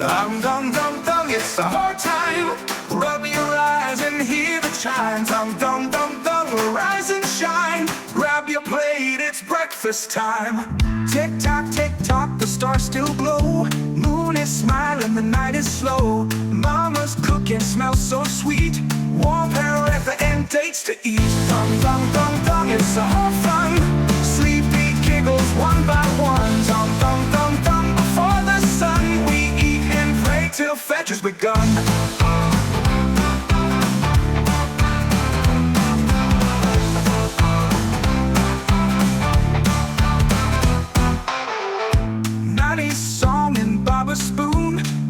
Thung thung thung, it's summer time. Rub your eyes and hear the chimes. Thung thung thung, rise and shine. Grab your plate, it's breakfast time. Tick tock, the stars still glow. Moon is smiling, the night is slow. Mama's cooking smells so sweet. Warm pear at the end, dates to eat. Thung thung, it's summer fun. Sleepy giggles one by one. Thung thung, before the sun we eat and pray till fetch has begun.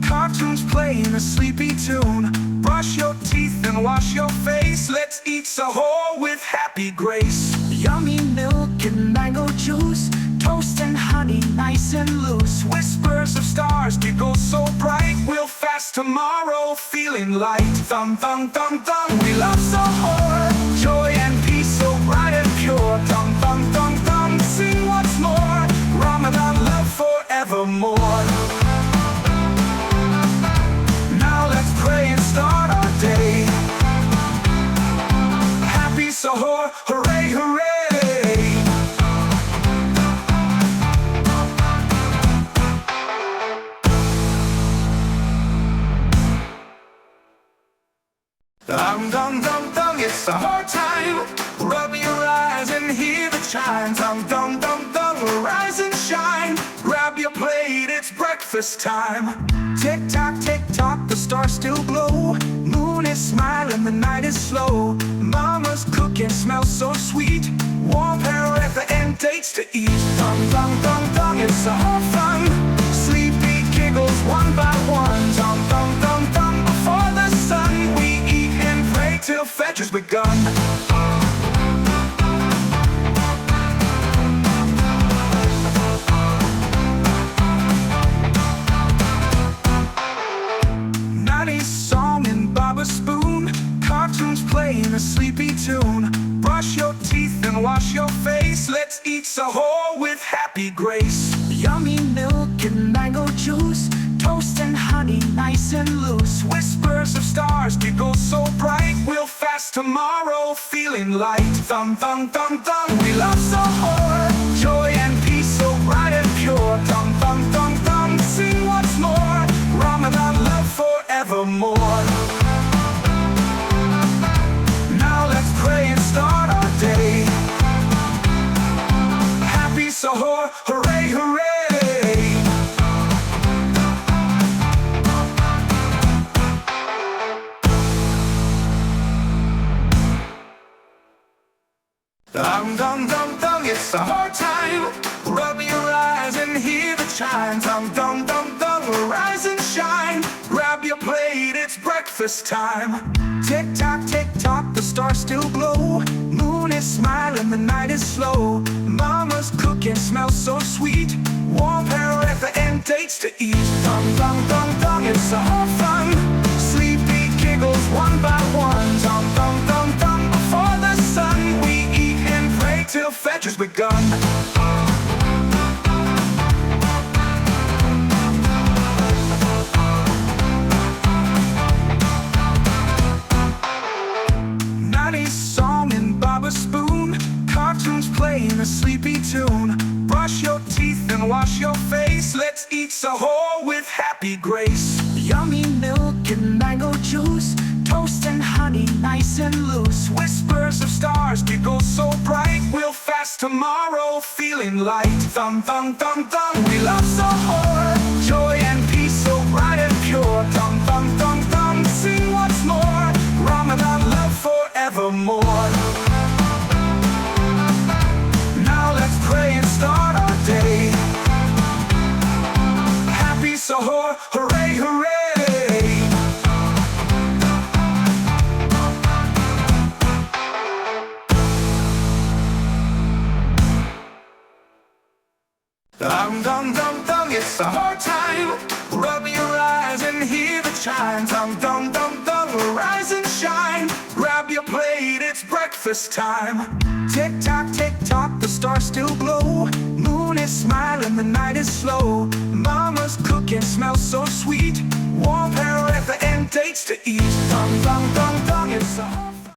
Cartoons playing a sleepy tune. Brush your teeth and wash your face. Let's eat sahur with happy grace. Yummy milk and mango juice. Toast and honey, nice and loose. Whispers of stars, giggles so bright. We'll fast tomorrow, feeling light. Thung thung, we love sahur. Joy and peace so bright and pure. Thung, sing what's more. Ramadan love forevermore. Pray and start our day. Happy sahur, hooray, hooray. Thung, it's sahur time. Rub your eyes and hear the chimes. Thung, rise and shine. Grab your plate, it's breakfast time. Tick tock, the stars still glow. Moon is smiling, the night is slow. Mama's cooking smells so sweet. Warm pear at the end, dates to eat. Thung, it's sahur fun. Sleepy giggles one by one. Thung, before the sun we eat and pray till fetch has begun. Cartoons playing a sleepy tune. Brush your teeth and wash your face. Let's eat sahur with happy grace. Yummy milk and mango juice. Toast and honey, nice and loose. Whispers of stars, giggles so bright. We'll fast tomorrow, feeling light. Thung, we love sahur. Joy and peace so bright and pure. Thung, sing what's more. Ramadan love forevermore. Pray and start our day. Happy sahur, hooray, hooray. Thung, it's sahur time. Rub your eyes and hear the chimes. Thung, rise and shine. Grab your plate, it's breakfast time. Tick tock, the stars still glow. Moon is smiling, the night is slow. Mama's cooking smells so sweet. Warm pear at the end, dates to eat. Thung, it's sahur fun. Sleepy giggles one by one. Thung, before the sun we eat and pray till fetch has begun. Cartoons playing a sleepy tune. Brush your teeth and wash your face. Let's eat sahur with happy grace. Yummy milk and mango juice. Toast and honey, nice and loose. Whispers of stars, giggles so bright. We'll fast tomorrow, feeling light. Thung, we love sahur. Joy and peace so bright and pure. Thung, sing what's more. Ramadan love forevermore. Pray and start our day. Happy sahur, hooray, hooray. Thung, it's sahur time. Rub your eyes and hear the chimes. Thung, rise and shine. Grab your plate, it's breakfast time. Tick tock, the stars still glow. Moon is smiling, the night is slow. Mama's cooking smells so sweet. dates to eat. Thung thung thung.